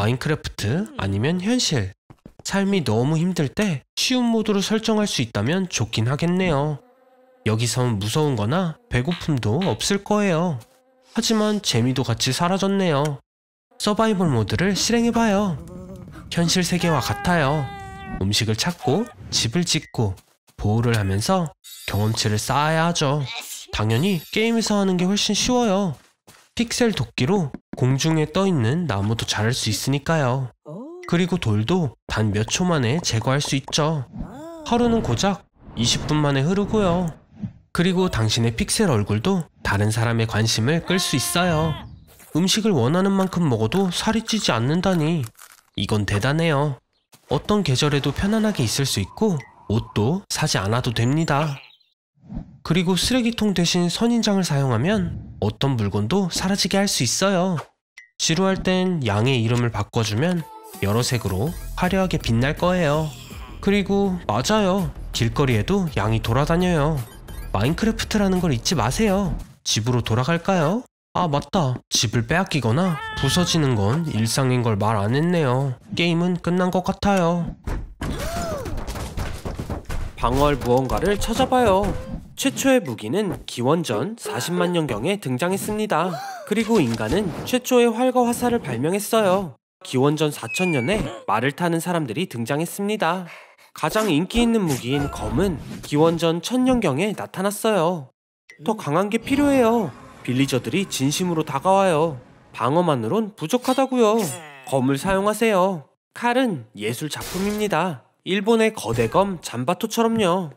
마인크래프트 아니면 현실. 삶이 너무 힘들 때 쉬운 모드로 설정할 수 있다면 좋긴 하겠네요. 여기선 무서운 거나 배고픔도 없을 거예요. 하지만 재미도 같이 사라졌네요. 서바이벌 모드를 실행해봐요. 현실 세계와 같아요. 음식을 찾고 집을 짓고 보호를 하면서 경험치를 쌓아야 하죠. 당연히 게임에서 하는 게 훨씬 쉬워요. 픽셀 도끼로 공중에 떠있는 나무도 자를 수 있으니까요. 그리고 돌도 단 몇 초 만에 제거할 수 있죠. 하루는 고작 20분 만에 흐르고요. 그리고 당신의 픽셀 얼굴도 다른 사람의 관심을 끌 수 있어요. 음식을 원하는 만큼 먹어도 살이 찌지 않는다니 이건 대단해요. 어떤 계절에도 편안하게 있을 수 있고 옷도 사지 않아도 됩니다. 그리고 쓰레기통 대신 선인장을 사용하면 어떤 물건도 사라지게 할 수 있어요. 지루할 땐 양의 이름을 바꿔주면 여러 색으로 화려하게 빛날 거예요. 그리고 맞아요. 길거리에도 양이 돌아다녀요. 마인크래프트라는 걸 잊지 마세요. 집으로 돌아갈까요? 아 맞다. 집을 빼앗기거나 부서지는 건 일상인 걸 말 안 했네요. 게임은 끝난 것 같아요. 방어할 무언가를 찾아봐요. 최초의 무기는 기원전 40만 년경에 등장했습니다. 그리고 인간은 최초의 활과 화살을 발명했어요. 기원전 4000년에 말을 타는 사람들이 등장했습니다. 가장 인기 있는 무기인 검은 기원전 1000년경에 나타났어요. 더 강한 게 필요해요. 빌리저들이 진심으로 다가와요. 방어만으론 부족하다고요. 검을 사용하세요. 칼은 예술 작품입니다. 일본의 거대 검 잠바토처럼요.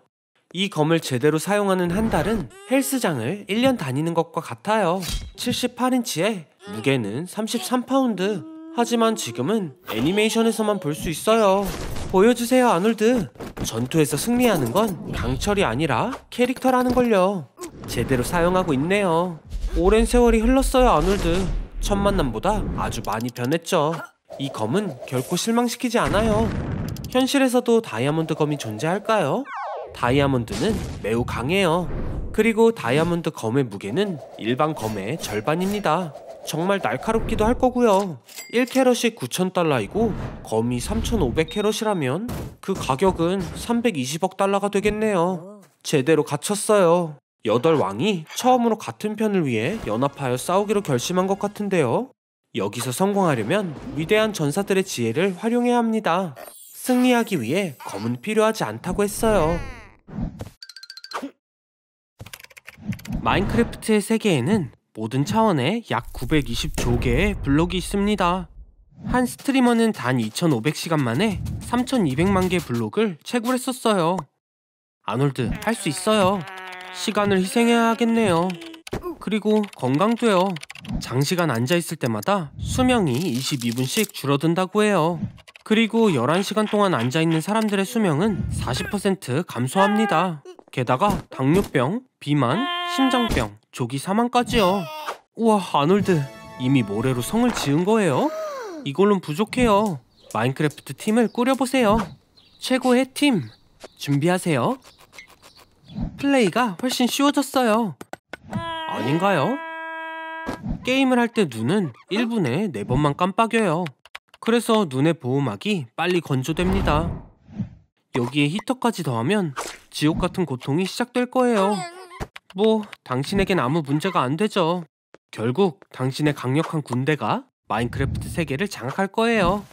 이 검을 제대로 사용하는 한 달은 헬스장을 1년 다니는 것과 같아요. 78인치에 무게는 33파운드. 하지만 지금은 애니메이션에서만 볼 수 있어요. 보여주세요 아놀드. 전투에서 승리하는 건 강철이 아니라 캐릭터라는 걸요. 제대로 사용하고 있네요. 오랜 세월이 흘렀어요 아놀드. 첫 만남보다 아주 많이 변했죠. 이 검은 결코 실망시키지 않아요. 현실에서도 다이아몬드 검이 존재할까요? 다이아몬드는 매우 강해요. 그리고 다이아몬드 검의 무게는 일반 검의 절반입니다. 정말 날카롭기도 할 거고요. 1캐럿이 9,000달러이고 검이 3,500캐럿이라면 그 가격은 320억 달러가 되겠네요. 제대로 갖췄어요. 8왕이 처음으로 같은 편을 위해 연합하여 싸우기로 결심한 것 같은데요. 여기서 성공하려면 위대한 전사들의 지혜를 활용해야 합니다. 승리하기 위해 검은 필요하지 않다고 했어요. 마인크래프트의 세계에는 모든 차원에 약 920조 개의 블록이 있습니다. 한 스트리머는 단 2,500시간 만에 3,200만 개의 블록을 채굴했었어요. 아놀드, 할 수 있어요. 시간을 희생해야 하겠네요. 그리고 건강도요. 장시간 앉아있을 때마다 수명이 22분씩 줄어든다고 해요. 그리고 11시간 동안 앉아있는 사람들의 수명은 40% 감소합니다. 게다가 당뇨병, 비만, 심장병, 조기 사망까지요. 우와 아놀드, 이미 모래로 성을 지은 거예요? 이걸론 부족해요. 마인크래프트 팀을 꾸려보세요. 최고의 팀 준비하세요. 플레이가 훨씬 쉬워졌어요. 아닌가요? 게임을 할 때 눈은 1분에 4번만 깜빡여요. 그래서 눈의 보호막이 빨리 건조됩니다. 여기에 히터까지 더하면 지옥 같은 고통이 시작될 거예요. 뭐 당신에겐 아무 문제가 안 되죠. 결국 당신의 강력한 군대가 마인크래프트 세계를 장악할 거예요.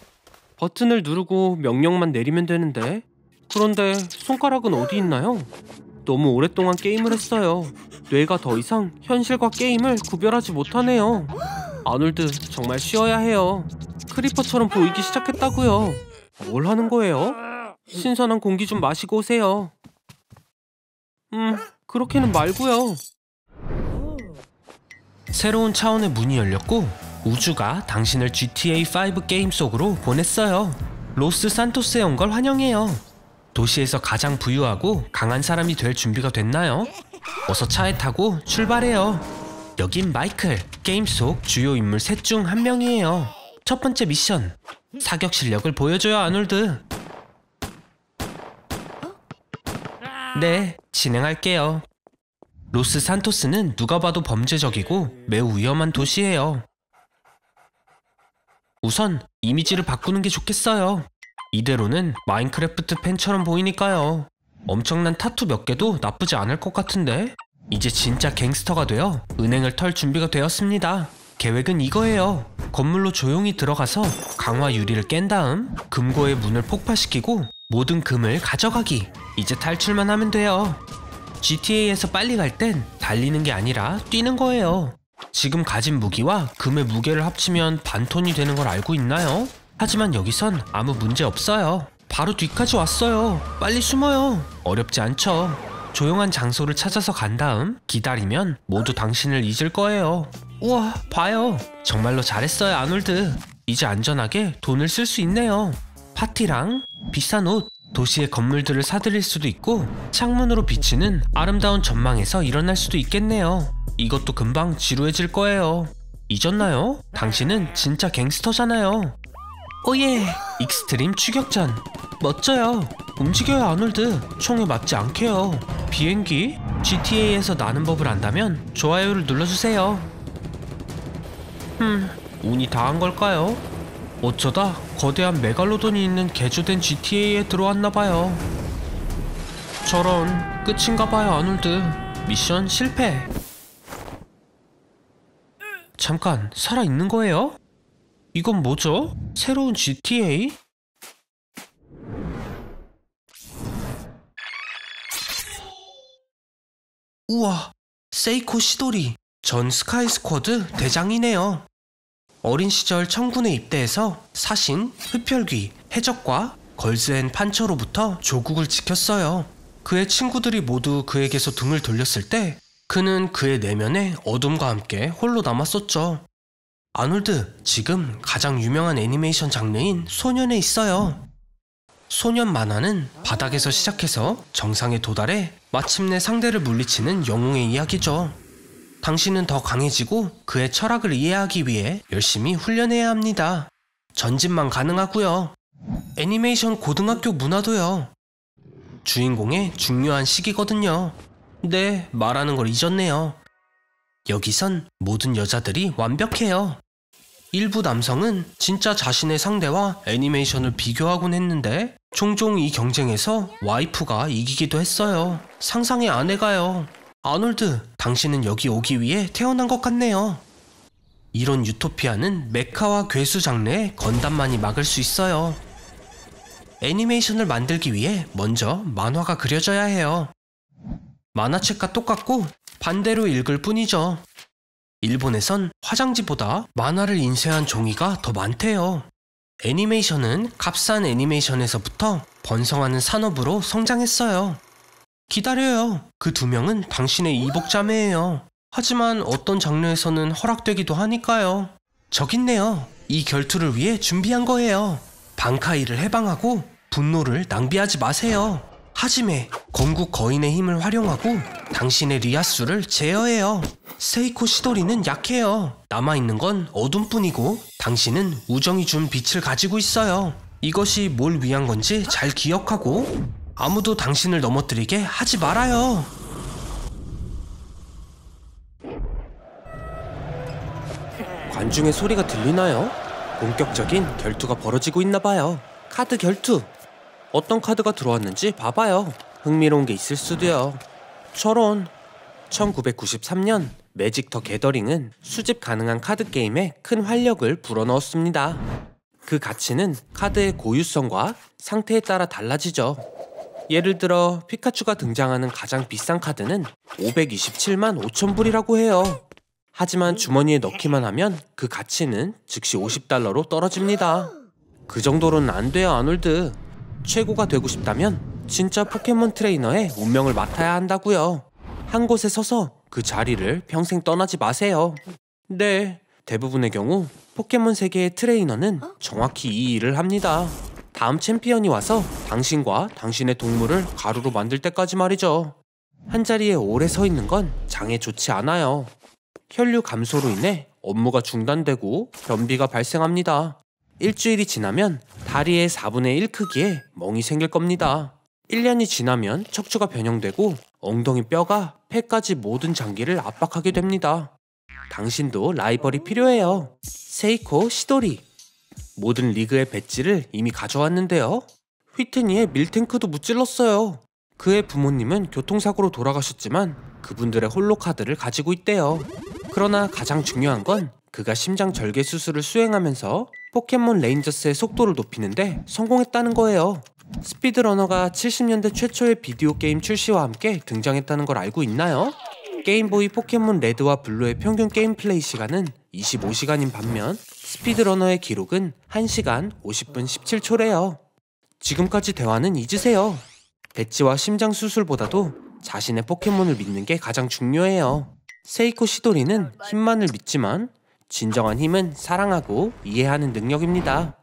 버튼을 누르고 명령만 내리면 되는데, 그런데 손가락은 어디 있나요? 너무 오랫동안 게임을 했어요. 뇌가 더 이상 현실과 게임을 구별하지 못하네요. 아놀드, 정말 쉬어야 해요. 크리퍼처럼 보이기 시작했다고요. 뭘 하는 거예요? 신선한 공기 좀 마시고 오세요. 그렇게는 말고요. 새로운 차원의 문이 열렸고 우주가 당신을 GTA5 게임 속으로 보냈어요. 로스 산토스에 온 걸 환영해요. 도시에서 가장 부유하고 강한 사람이 될 준비가 됐나요? 어서 차에 타고 출발해요. 여긴 마이클, 게임 속 주요 인물 셋 중 한 명이에요. 첫 번째 미션, 사격 실력을 보여줘요 아놀드. 네, 진행할게요. 로스 산토스는 누가 봐도 범죄적이고 매우 위험한 도시예요. 우선 이미지를 바꾸는 게 좋겠어요. 이대로는 마인크래프트 팬처럼 보이니까요. 엄청난 타투 몇 개도 나쁘지 않을 것 같은데? 이제 진짜 갱스터가 되어 은행을 털 준비가 되었습니다. 계획은 이거예요. 건물로 조용히 들어가서 강화 유리를 깬 다음 금고의 문을 폭파시키고 모든 금을 가져가기. 이제 탈출만 하면 돼요. GTA에서 빨리 갈 땐 달리는 게 아니라 뛰는 거예요. 지금 가진 무기와 금의 무게를 합치면 반톤이 되는 걸 알고 있나요? 하지만 여기선 아무 문제 없어요. 바로 뒤까지 왔어요. 빨리 숨어요. 어렵지 않죠? 조용한 장소를 찾아서 간 다음 기다리면 모두 당신을 잊을 거예요. 우와, 봐요. 정말로 잘했어요, 아놀드. 이제 안전하게 돈을 쓸 수 있네요. 파티랑 비싼 옷, 도시의 건물들을 사들일 수도 있고 창문으로 비치는 아름다운 전망에서 일어날 수도 있겠네요. 이것도 금방 지루해질 거예요. 잊었나요? 당신은 진짜 갱스터잖아요. 오예! 익스트림 추격전. 멋져요. 움직여요, 아놀드. 총에 맞지 않게요. 비행기? GTA에서 나는 법을 안다면 좋아요를 눌러주세요. 운이 다한 걸까요? 어쩌다 거대한 메갈로돈이 있는 개조된 GTA에 들어왔나봐요. 저런, 끝인가봐요, 아놀드. 미션 실패. 잠깐, 살아있는 거예요? 이건 뭐죠? 새로운 GTA? 우와, 세이코 시도리. 전 스카이 스쿼드 대장이네요. 어린 시절 청군에 입대해서 사신, 흡혈귀, 해적과 걸즈앤 판처로부터 조국을 지켰어요. 그의 친구들이 모두 그에게서 등을 돌렸을 때 그는 그의 내면에 어둠과 함께 홀로 남았었죠. 아놀드, 지금 가장 유명한 애니메이션 장르인 소년에 있어요. 소년 만화는 바닥에서 시작해서 정상에 도달해 마침내 상대를 물리치는 영웅의 이야기죠. 당신은 더 강해지고 그의 철학을 이해하기 위해 열심히 훈련해야 합니다. 전진만 가능하고요. 애니메이션 고등학교 문화도요. 주인공의 중요한 시기거든요. 네, 말하는 걸 잊었네요. 여기선 모든 여자들이 완벽해요. 일부 남성은 진짜 자신의 상대와 애니메이션을 비교하곤 했는데 종종 이 경쟁에서 와이프가 이기기도 했어요. 상상이 안 해가요. 아놀드, 당신은 여기 오기 위해 태어난 것 같네요. 이런 유토피아는 메카와 괴수 장르의 건담만이 막을 수 있어요. 애니메이션을 만들기 위해 먼저 만화가 그려져야 해요. 만화책과 똑같고 반대로 읽을 뿐이죠. 일본에선 화장지보다 만화를 인쇄한 종이가 더 많대요. 애니메이션은 값싼 애니메이션에서부터 번성하는 산업으로 성장했어요. 기다려요. 그 두 명은 당신의 이복자매예요. 하지만 어떤 장르에서는 허락되기도 하니까요. 저기 있네요. 이 결투를 위해 준비한 거예요. 방카이를 해방하고 분노를 낭비하지 마세요. 하지메, 건국 거인의 힘을 활용하고 당신의 리아수를 제어해요. 세이코 시도리는 약해요. 남아있는 건 어둠뿐이고 당신은 우정이 준 빛을 가지고 있어요. 이것이 뭘 위한 건지 잘 기억하고 아무도 당신을 넘어뜨리게 하지 말아요. 관중의 소리가 들리나요? 본격적인 결투가 벌어지고 있나봐요. 카드 결투! 어떤 카드가 들어왔는지 봐봐요. 흥미로운 게 있을 수도요. 저런, 1993년 매직 더 게더링은 수집 가능한 카드 게임에 큰 활력을 불어넣었습니다. 그 가치는 카드의 고유성과 상태에 따라 달라지죠. 예를 들어 피카츄가 등장하는 가장 비싼 카드는 527만 5천 불이라고 해요. 하지만 주머니에 넣기만 하면 그 가치는 즉시 $50로 떨어집니다. 그 정도로는 안 돼요, 아놀드. 최고가 되고 싶다면 진짜 포켓몬 트레이너의 운명을 맡아야 한다고요. 한 곳에 서서 그 자리를 평생 떠나지 마세요. 네, 대부분의 경우 포켓몬 세계의 트레이너는 정확히 이 일을 합니다. 다음 챔피언이 와서 당신과 당신의 동물을 가루로 만들 때까지 말이죠. 한자리에 오래 서 있는 건 장에 좋지 않아요. 혈류 감소로 인해 업무가 중단되고 변비가 발생합니다. 일주일이 지나면 다리의 4분의 1 크기의 멍이 생길 겁니다. 1년이 지나면 척추가 변형되고 엉덩이 뼈가 폐까지 모든 장기를 압박하게 됩니다. 당신도 라이벌이 필요해요. 세이코 시도리. 모든 리그의 배지를 이미 가져왔는데요. 휘트니의 밀탱크도 무찔렀어요. 그의 부모님은 교통사고로 돌아가셨지만 그분들의 홀로 카드를 가지고 있대요. 그러나 가장 중요한 건 그가 심장 절개 수술을 수행하면서 포켓몬 레인저스의 속도를 높이는데 성공했다는 거예요. 스피드러너가 70년대 최초의 비디오 게임 출시와 함께 등장했다는 걸 알고 있나요? 게임보이 포켓몬 레드와 블루의 평균 게임 플레이 시간은 25시간인 반면 스피드러너의 기록은 1시간 50분 17초래요. 지금까지 대화는 잊으세요. 배지와 심장 수술보다도 자신의 포켓몬을 믿는 게 가장 중요해요. 세이코 시도리는 힘만을 믿지만 진정한 힘은 사랑하고 이해하는 능력입니다.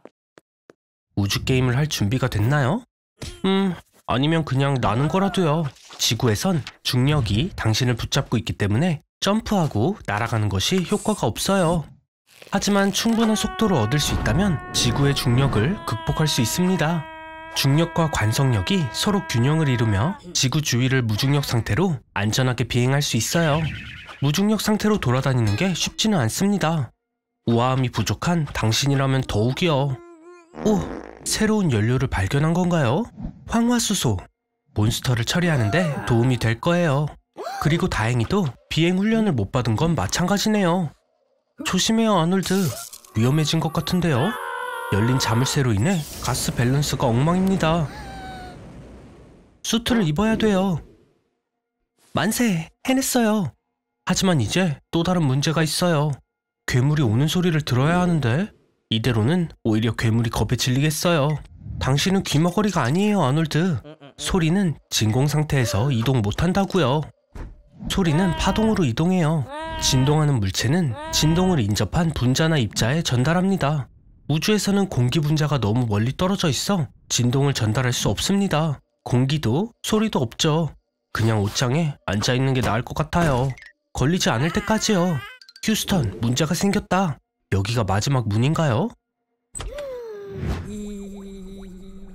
우주 게임을 할 준비가 됐나요? 아니면 그냥 나는 거라도요. 지구에선 중력이 당신을 붙잡고 있기 때문에 점프하고 날아가는 것이 효과가 없어요. 하지만 충분한 속도를 얻을 수 있다면 지구의 중력을 극복할 수 있습니다. 중력과 관성력이 서로 균형을 이루며 지구 주위를 무중력 상태로 안전하게 비행할 수 있어요. 무중력 상태로 돌아다니는 게 쉽지는 않습니다. 우아함이 부족한 당신이라면 더욱이요. 오, 새로운 연료를 발견한 건가요? 황화수소. 몬스터를 처리하는데 도움이 될 거예요. 그리고 다행히도 비행 훈련을 못 받은 건 마찬가지네요. 조심해요, 아놀드. 위험해진 것 같은데요? 열린 자물쇠로 인해 가스 밸런스가 엉망입니다. 수트를 입어야 돼요. 만세! 해냈어요. 하지만 이제 또 다른 문제가 있어요. 괴물이 오는 소리를 들어야 하는데 이대로는 오히려 괴물이 겁에 질리겠어요. 당신은 귀머거리가 아니에요, 아놀드. 소리는 진공 상태에서 이동 못한다고요. 소리는 파동으로 이동해요. 진동하는 물체는 진동을 인접한 분자나 입자에 전달합니다. 우주에서는 공기 분자가 너무 멀리 떨어져 있어 진동을 전달할 수 없습니다. 공기도 소리도 없죠. 그냥 옷장에 앉아있는 게 나을 것 같아요. 걸리지 않을 때까지요. 휴스턴, 문제가 생겼다. 여기가 마지막 문인가요?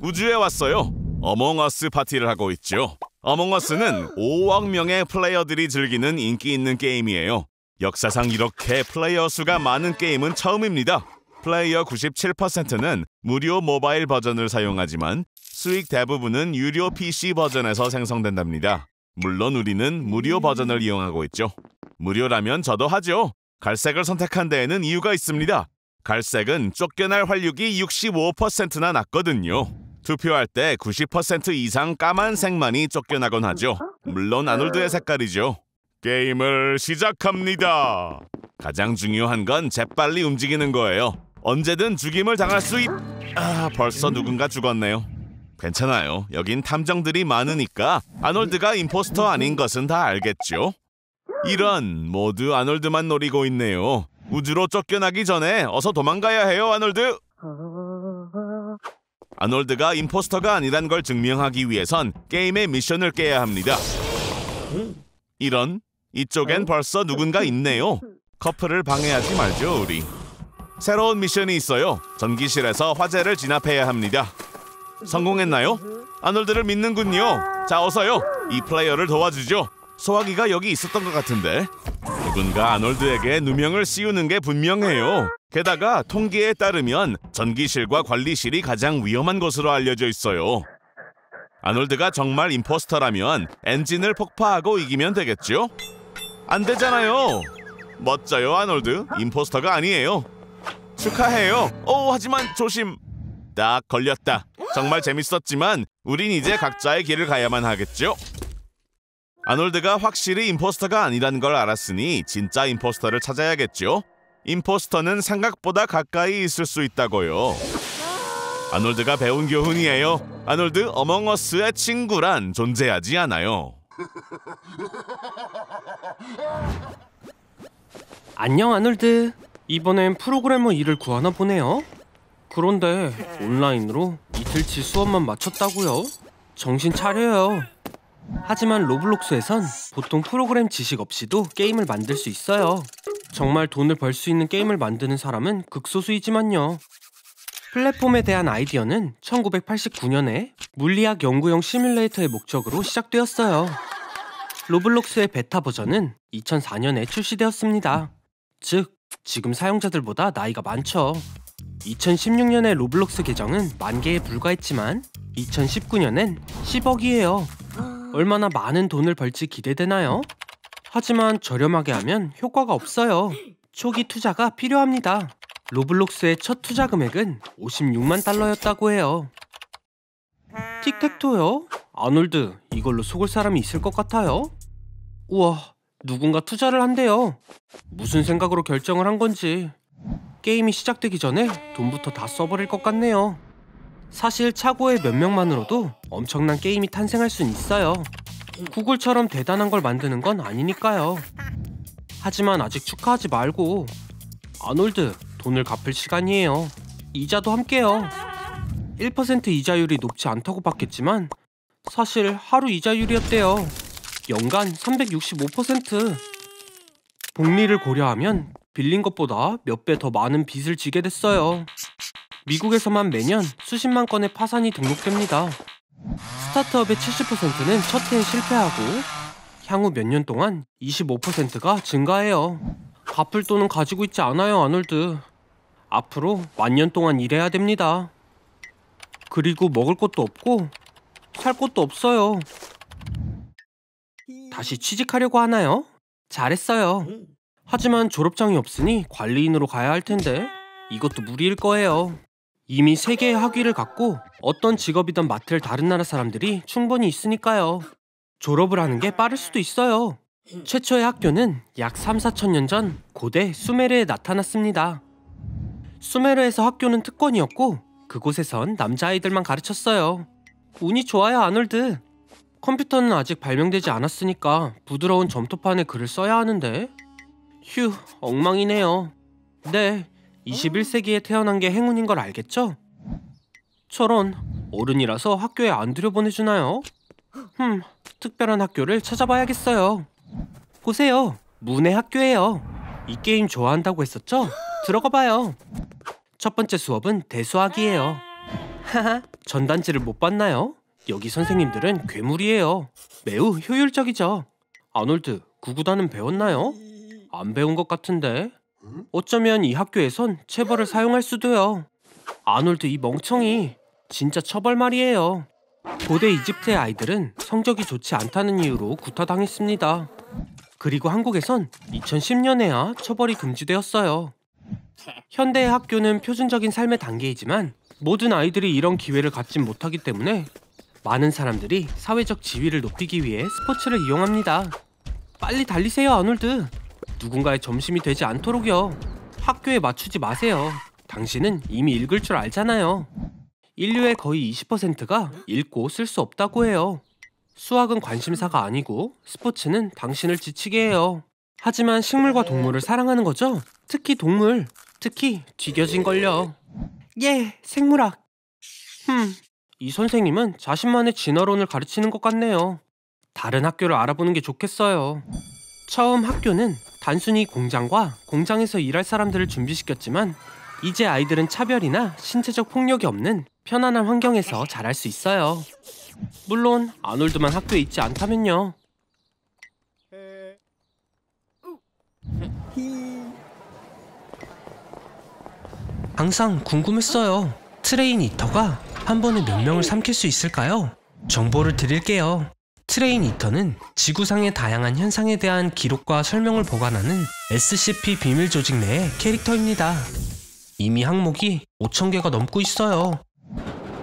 우주에 왔어요. 어몽어스 파티를 하고 있죠. 어몽어스는 5억 명의 플레이어들이 즐기는 인기 있는 게임이에요. 역사상 이렇게 플레이어 수가 많은 게임은 처음입니다. 플레이어 97%는 무료 모바일 버전을 사용하지만 수익 대부분은 유료 PC 버전에서 생성된답니다. 물론 우리는 무료 버전을 이용하고 있죠. 무료라면 저도 하죠. 갈색을 선택한 데에는 이유가 있습니다. 갈색은 쫓겨날 활력이 65%나 낮거든요. 투표할 때 90% 이상 까만색만이 쫓겨나곤 하죠. 물론 아놀드의 색깔이죠. 게임을 시작합니다. 가장 중요한 건 재빨리 움직이는 거예요. 언제든 죽임을 당할 수 있... 벌써 누군가 죽었네요. 괜찮아요. 여긴 탐정들이 많으니까 아놀드가 임포스터 아닌 것은 다 알겠죠? 이런, 모두 아놀드만 노리고 있네요. 우주로 쫓겨나기 전에 어서 도망가야 해요, 아놀드. 아놀드가 임포스터가 아니란 걸 증명하기 위해선 게임의 미션을 깨야 합니다. 이런, 이쪽엔 벌써 누군가 있네요. 커플을 방해하지 말죠, 우리. 새로운 미션이 있어요. 전기실에서 화재를 진압해야 합니다. 성공했나요? 아놀드를 믿는군요. 자, 어서요. 이 플레이어를 도와주죠. 소화기가 여기 있었던 것 같은데. 누군가 아놀드에게 누명을 씌우는 게 분명해요. 게다가 통계에 따르면 전기실과 관리실이 가장 위험한 곳으로 알려져 있어요. 아놀드가 정말 임포스터라면 엔진을 폭파하고 이기면 되겠죠? 안 되잖아요. 멋져요, 아놀드. 임포스터가 아니에요. 축하해요. 하지만 조심. 딱 걸렸다. 정말 재밌었지만 우린 이제 각자의 길을 가야만 하겠죠? 아놀드가 확실히 임포스터가 아니란 걸 알았으니 진짜 임포스터를 찾아야겠죠? 임포스터는 생각보다 가까이 있을 수 있다고요. 아놀드가 배운 교훈이에요. 아놀드, 어몽어스의 친구란 존재하지 않아요. 안녕, 아놀드. 이번엔 프로그래머 일을 구하나 보네요. 그런데 온라인으로 이틀치 수업만 마쳤다고요? 정신 차려요. 하지만 로블록스에선 보통 프로그램 지식 없이도 게임을 만들 수 있어요. 정말 돈을 벌 수 있는 게임을 만드는 사람은 극소수이지만요. 플랫폼에 대한 아이디어는 1989년에 물리학 연구용 시뮬레이터의 목적으로 시작되었어요. 로블록스의 베타 버전은 2004년에 출시되었습니다. 즉, 지금 사용자들보다 나이가 많죠. 2016년에 로블록스 계정은 10,000개에 불과했지만 2019년엔 10억이에요. 얼마나 많은 돈을 벌지 기대되나요? 하지만 저렴하게 하면 효과가 없어요. 초기 투자가 필요합니다. 로블록스의 첫 투자 금액은 56만 달러였다고 해요. 틱택토요? 아놀드, 이걸로 속을 사람이 있을 것 같아요? 우와, 누군가 투자를 한대요. 무슨 생각으로 결정을 한 건지. 게임이 시작되기 전에 돈부터 다 써버릴 것 같네요. 사실 차고의 몇 명만으로도 엄청난 게임이 탄생할 순 있어요. 구글처럼 대단한 걸 만드는 건 아니니까요. 하지만 아직 축하하지 말고. 아놀드, 돈을 갚을 시간이에요. 이자도 함께요. 1% 이자율이 높지 않다고 봤겠지만 사실 하루 이자율이었대요. 연간 365%. 복리를 고려하면 빌린 것보다 몇 배 더 많은 빚을 지게 됐어요. 미국에서만 매년 수십만 건의 파산이 등록됩니다. 스타트업의 70%는 첫 해에 실패하고 향후 몇 년 동안 25%가 증가해요. 갚을 돈은 가지고 있지 않아요, 아놀드. 앞으로 10,000년 동안 일해야 됩니다. 그리고 먹을 것도 없고 살 것도 없어요. 다시 취직하려고 하나요? 잘했어요. 하지만 졸업장이 없으니 관리인으로 가야 할 텐데 이것도 무리일 거예요. 이미 3개의 학위를 갖고 어떤 직업이든 맡을 다른 나라 사람들이 충분히 있으니까요. 졸업을 하는 게 빠를 수도 있어요. 최초의 학교는 약 3-4천 년 전 고대 수메르에 나타났습니다. 수메르에서 학교는 특권이었고 그곳에선 남자아이들만 가르쳤어요. 운이 좋아요, 아놀드. 컴퓨터는 아직 발명되지 않았으니까 부드러운 점토판에 글을 써야 하는데 휴, 엉망이네요. 네, 21세기에 태어난 게 행운인 걸 알겠죠? 저런, 어른이라서 학교에 안 들여보내주나요? 특별한 학교를 찾아봐야겠어요. 보세요, 문의 학교예요. 이 게임 좋아한다고 했었죠? 들어가봐요. 첫 번째 수업은 대수학이에요. 하하, 전단지를 못 봤나요? 여기 선생님들은 괴물이에요. 매우 효율적이죠. 아놀드, 구구단은 배웠나요? 안 배운 것 같은데. 어쩌면 이 학교에선 체벌을 사용할 수도요. 아놀드, 이 멍청이. 진짜 처벌 말이에요. 고대 이집트의 아이들은 성적이 좋지 않다는 이유로 구타당했습니다. 그리고 한국에선 2010년에야 처벌이 금지되었어요. 현대의 학교는 표준적인 삶의 단계이지만 모든 아이들이 이런 기회를 갖진 못하기 때문에 많은 사람들이 사회적 지위를 높이기 위해 스포츠를 이용합니다. 빨리 달리세요, 아놀드. 누군가의 점심이 되지 않도록요. 학교에 맞추지 마세요. 당신은 이미 읽을 줄 알잖아요. 인류의 거의 20%가 읽고 쓸 수 없다고 해요. 수학은 관심사가 아니고 스포츠는 당신을 지치게 해요. 하지만 식물과 동물을 사랑하는 거죠? 특히 동물, 특히 뒤겨진걸요. 예, 생물학. 이 선생님은 자신만의 진화론을 가르치는 것 같네요. 다른 학교를 알아보는 게 좋겠어요. 처음 학교는 단순히 공장과 공장에서 일할 사람들을 준비시켰지만 이제 아이들은 차별이나 신체적 폭력이 없는 편안한 환경에서 자랄 수 있어요. 물론 아놀드만 학교에 있지 않다면요. 항상 궁금했어요. 트레인 이터가 한 번에 몇 명을 삼킬 수 있을까요? 정보를 드릴게요. 트레인 이터는 지구상의 다양한 현상에 대한 기록과 설명을 보관하는 SCP 비밀 조직 내의 캐릭터입니다. 이미 항목이 5,000개가 넘고 있어요.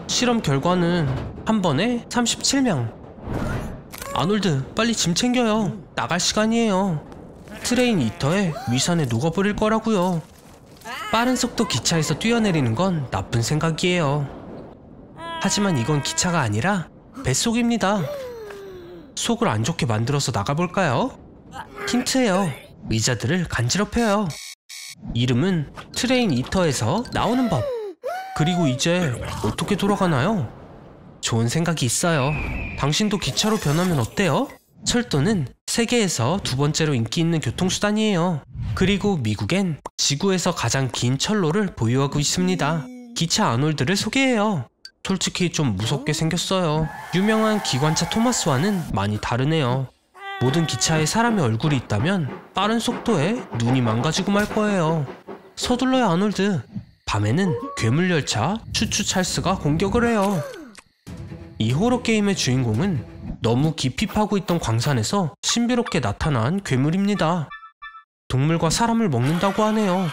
실험 결과는 한 번에 37명. 아놀드, 빨리 짐 챙겨요. 나갈 시간이에요. 트레인 이터에 위산에 녹아버릴 거라고요. 빠른 속도 기차에서 뛰어내리는 건 나쁜 생각이에요. 하지만 이건 기차가 아니라 뱃속입니다. 속을 안 좋게 만들어서 나가볼까요? 힌트예요. 의자들을 간지럽혀요. 이름은 트레인 이터에서 나오는 법. 그리고 이제 어떻게 돌아가나요? 좋은 생각이 있어요. 당신도 기차로 변하면 어때요? 철도는 세계에서 2번째로 인기 있는 교통수단이에요. 그리고 미국엔 지구에서 가장 긴 철로를 보유하고 있습니다. 기차 아놀드를 소개해요. 솔직히 좀 무섭게 생겼어요. 유명한 기관차 토마스와는 많이 다르네요. 모든 기차에 사람의 얼굴이 있다면 빠른 속도에 눈이 망가지고 말 거예요. 서둘러요, 아놀드. 밤에는 괴물열차 추추 찰스가 공격을 해요. 이 호러 게임의 주인공은 너무 깊이 파고 있던 광산에서 신비롭게 나타난 괴물입니다. 동물과 사람을 먹는다고 하네요.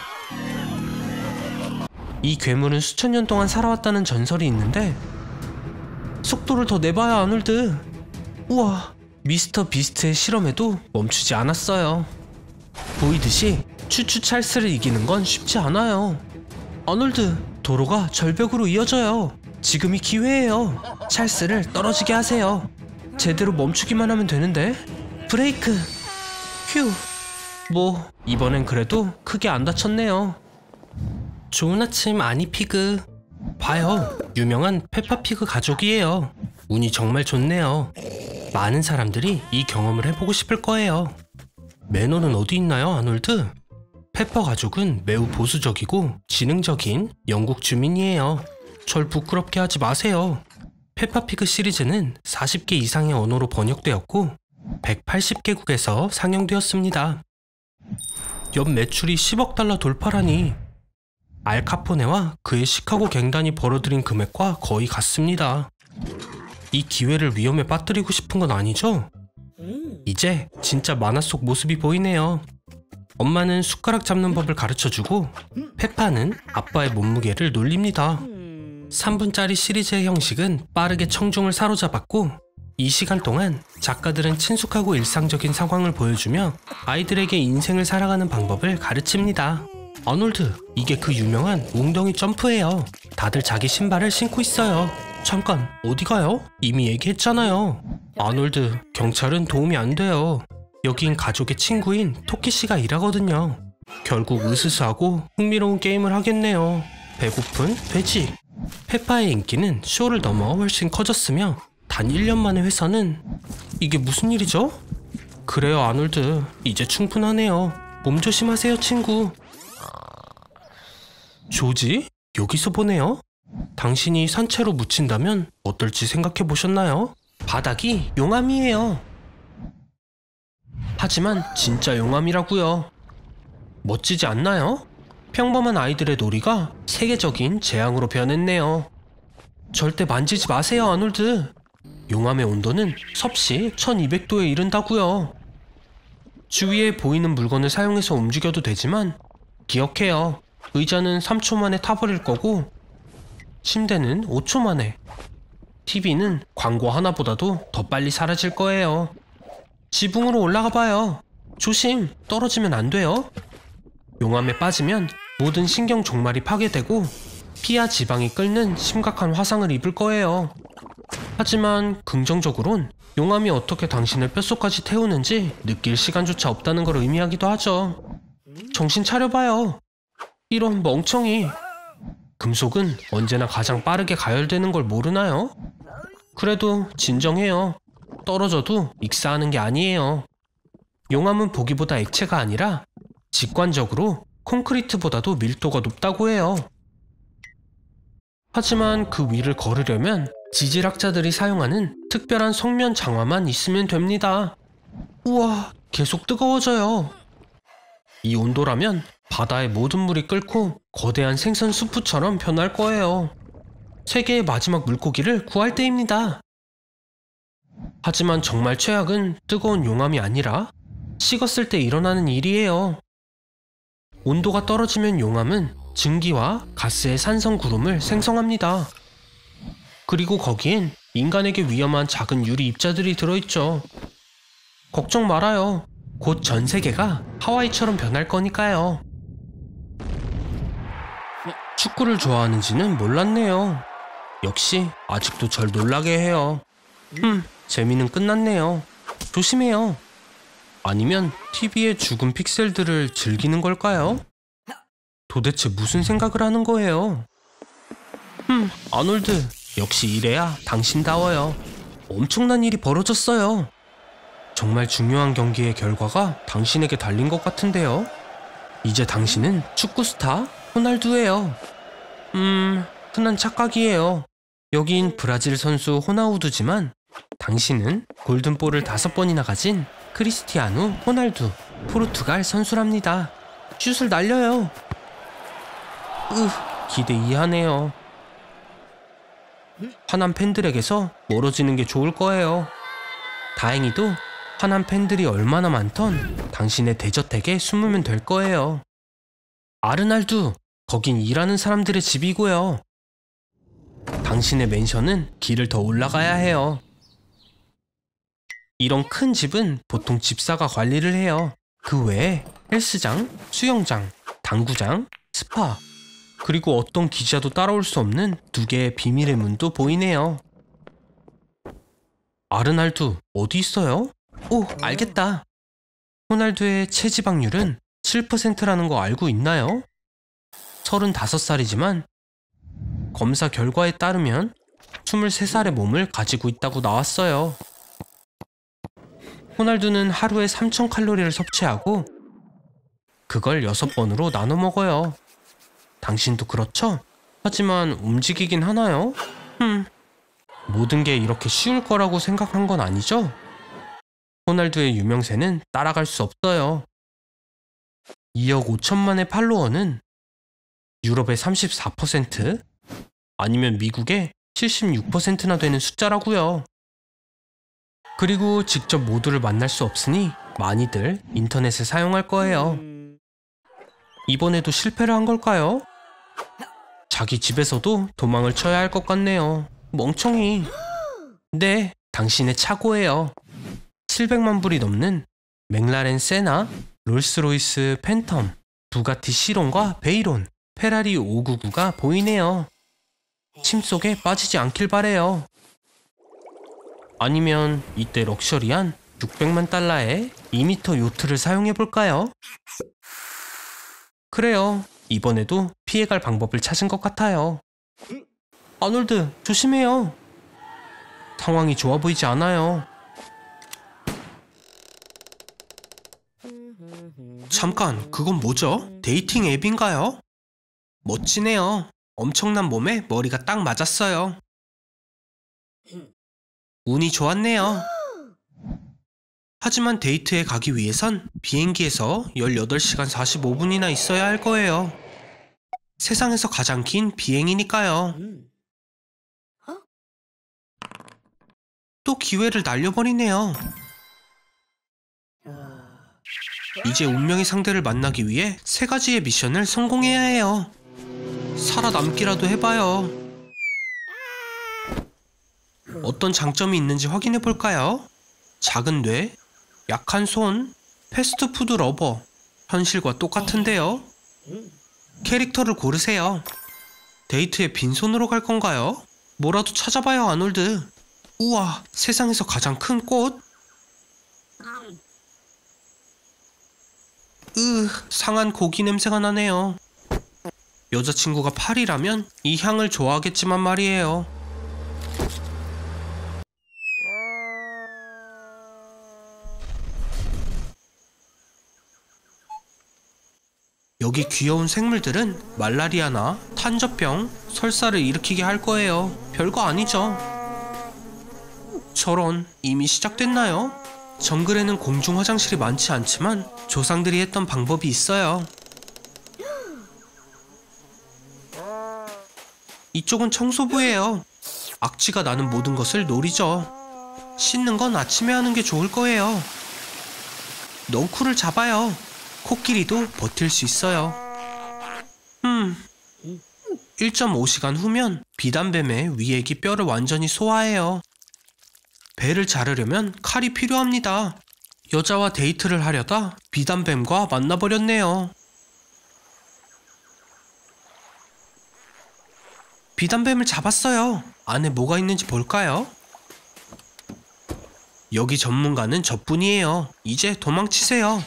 이 괴물은 수천 년 동안 살아왔다는 전설이 있는데 속도를 더 내봐야 아놀드. 우와, 미스터 비스트의 실험에도 멈추지 않았어요. 보이듯이 추추 찰스를 이기는 건 쉽지 않아요. 아놀드, 도로가 절벽으로 이어져요. 지금이 기회예요. 찰스를 떨어지게 하세요. 제대로 멈추기만 하면 되는데. 브레이크. 휴. 뭐 이번엔 그래도 크게 안 다쳤네요. 좋은 아침 아니피그. 봐요, 유명한 페파피그 가족이에요. 운이 정말 좋네요. 많은 사람들이 이 경험을 해보고 싶을 거예요. 매너는 어디 있나요, 아놀드? 페퍼 가족은 매우 보수적이고 지능적인 영국 주민이에요. 절 부끄럽게 하지 마세요. 페파피그 시리즈는 40개 이상의 언어로 번역되었고 180개국에서 상영되었습니다. 연 매출이 10억 달러 돌파라니. 알카포네와 그의 시카고 갱단이 벌어들인 금액과 거의 같습니다. 이 기회를 위험에 빠뜨리고 싶은 건 아니죠? 이제 진짜 만화 속 모습이 보이네요. 엄마는 숟가락 잡는 법을 가르쳐주고 페파는 아빠의 몸무게를 놀립니다. 3분짜리 시리즈의 형식은 빠르게 청중을 사로잡았고 이 시간 동안 작가들은 친숙하고 일상적인 상황을 보여주며 아이들에게 인생을 살아가는 방법을 가르칩니다. 아놀드, 이게 그 유명한 웅덩이 점프예요. 다들 자기 신발을 신고 있어요. 잠깐, 어디 가요? 이미 얘기했잖아요. 아놀드, 경찰은 도움이 안 돼요. 여긴 가족의 친구인 토끼씨가 일하거든요. 결국 으스스하고 흥미로운 게임을 하겠네요. 배고픈 돼지. 페파의 인기는 쇼를 넘어 훨씬 커졌으며 단 1년 만에 회사는... 이게 무슨 일이죠? 그래요, 아놀드. 이제 충분하네요. 몸 조심하세요, 친구. 조지? 여기서 보네요? 당신이 산채로 묻힌다면 어떨지 생각해 보셨나요? 바닥이 용암이에요. 하지만 진짜 용암이라고요. 멋지지 않나요? 평범한 아이들의 놀이가 세계적인 재앙으로 변했네요. 절대 만지지 마세요, 아놀드. 용암의 온도는 섭씨 1200도에 이른다고요. 주위에 보이는 물건을 사용해서 움직여도 되지만 기억해요. 의자는 3초 만에 타버릴 거고 침대는 5초 만에, TV는 광고 하나보다도 더 빨리 사라질 거예요. 지붕으로 올라가 봐요. 조심, 떨어지면 안 돼요. 용암에 빠지면 모든 신경 종말이 파괴되고 피와 지방이 끓는 심각한 화상을 입을 거예요. 하지만 긍정적으론 용암이 어떻게 당신을 뼛속까지 태우는지 느낄 시간조차 없다는 걸 의미하기도 하죠. 정신 차려봐요. 이런 멍청이. 금속은 언제나 가장 빠르게 가열되는 걸 모르나요? 그래도 진정해요. 떨어져도 익사하는 게 아니에요. 용암은 보기보다 액체가 아니라 직관적으로 콘크리트보다도 밀도가 높다고 해요. 하지만 그 위를 걸으려면 지질학자들이 사용하는 특별한 성면 장화만 있으면 됩니다. 우와, 계속 뜨거워져요. 이 온도라면 바다의 모든 물이 끓고 거대한 생선 수프처럼 변할 거예요. 세계의 마지막 물고기를 구할 때입니다. 하지만 정말 최악은 뜨거운 용암이 아니라 식었을 때 일어나는 일이에요. 온도가 떨어지면 용암은 증기와 가스의 산성 구름을 생성합니다. 그리고 거기엔 인간에게 위험한 작은 유리 입자들이 들어있죠. 걱정 말아요. 곧 전 세계가 하와이처럼 변할 거니까요. 축구를 좋아하는지는 몰랐네요. 역시 아직도 절 놀라게 해요. 재미는 끝났네요. 조심해요. 아니면 TV의 죽은 픽셀들을 즐기는 걸까요? 도대체 무슨 생각을 하는 거예요? 아놀드, 역시 이래야 당신다워요. 엄청난 일이 벌어졌어요. 정말 중요한 경기의 결과가 당신에게 달린 것 같은데요. 이제 당신은 축구 스타 호날두예요. 흔한 착각이에요. 여긴 브라질 선수 호나우두지만 당신은 골든볼을 5번이나 가진 크리스티아누 호날두, 포르투갈 선수랍니다. 슛을 날려요. 기대 이하네요. 화난 팬들에게서 멀어지는 게 좋을 거예요. 다행히도 화난 팬들이 얼마나 많던 당신의 대저택에 숨으면 될 거예요. 아르날두, 거긴 일하는 사람들의 집이고요. 당신의 맨션은 길을 더 올라가야 해요. 이런 큰 집은 보통 집사가 관리를 해요. 그 외에 헬스장, 수영장, 당구장, 스파, 그리고 어떤 기자도 따라올 수 없는 2개의 비밀의 문도 보이네요. 아르날두, 어디 있어요? 오, 알겠다. 호날두의 체지방률은 7%라는 거 알고 있나요? 35살이지만 검사 결과에 따르면 23살의 몸을 가지고 있다고 나왔어요. 호날두는 하루에 3000칼로리를 섭취하고 그걸 6번으로 나눠 먹어요. 당신도 그렇죠? 하지만 움직이긴 하나요? 모든 게 이렇게 쉬울 거라고 생각한 건 아니죠? 호날두의 유명세는 따라갈 수 없어요. 2억 5천만의 팔로워는 유럽의 34%, 아니면 미국의 76%나 되는 숫자라고요. 그리고 직접 모두를 만날 수 없으니 많이들 인터넷을 사용할 거예요. 이번에도 실패를 한 걸까요? 자기 집에서도 도망을 쳐야 할 것 같네요. 멍청이. 네, 당신의 차고예요. 700만 불이 넘는 맥라렌 세나, 롤스로이스 팬텀, 부가티 시론과 베이론, 페라리 599가 보이네요. 침 속에 빠지지 않길 바래요. 아니면 이때 럭셔리한 600만 달러의 2m 요트를 사용해볼까요? 그래요. 이번에도 피해갈 방법을 찾은 것 같아요. 아놀드, 조심해요. 상황이 좋아 보이지 않아요. 잠깐, 그건 뭐죠? 데이팅 앱인가요? 멋지네요. 엄청난 몸에 머리가 딱 맞았어요. 운이 좋았네요. 하지만 데이트에 가기 위해선 비행기에서 18시간 45분이나 있어야 할 거예요. 세상에서 가장 긴 비행이니까요. 또 기회를 날려버리네요. 이제 운명의 상대를 만나기 위해 3가지의 미션을 성공해야 해요. 살아남기라도 해봐요. 어떤 장점이 있는지 확인해볼까요? 작은 뇌, 약한 손, 패스트푸드 러버. 현실과 똑같은데요. 캐릭터를 고르세요. 데이트에 빈손으로 갈 건가요? 뭐라도 찾아봐요, 아놀드. 우와, 세상에서 가장 큰 꽃? 상한 고기 냄새가 나네요. 여자친구가 파리라면 이 향을 좋아하겠지만 말이에요. 여기 귀여운 생물들은 말라리아나 탄저병, 설사를 일으키게 할 거예요. 별거 아니죠. 저런, 이미 시작됐나요? 정글에는 공중 화장실이 많지 않지만 조상들이 했던 방법이 있어요. 이쪽은 청소부예요. 악취가 나는 모든 것을 노리죠. 씻는 건 아침에 하는 게 좋을 거예요. 넝쿨을 잡아요. 코끼리도 버틸 수 있어요. 1.5시간 후면 비단뱀의 위액이 뼈를 완전히 소화해요. 배를 자르려면 칼이 필요합니다. 여자와 데이트를 하려다 비단뱀과 만나버렸네요. 비단뱀을 잡았어요. 안에 뭐가 있는지 볼까요? 여기 전문가는 저뿐이에요. 이제 도망치세요.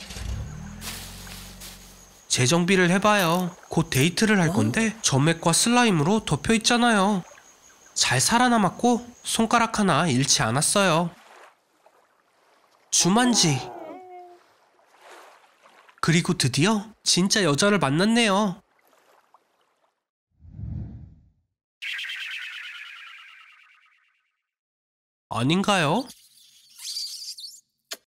재정비를 해봐요. 곧 데이트를 할 건데 점액과 슬라임으로 덮여있잖아요. 잘 살아남았고 손가락 하나 잃지 않았어요. 주만지. 그리고 드디어 진짜 여자를 만났네요. 아닌가요?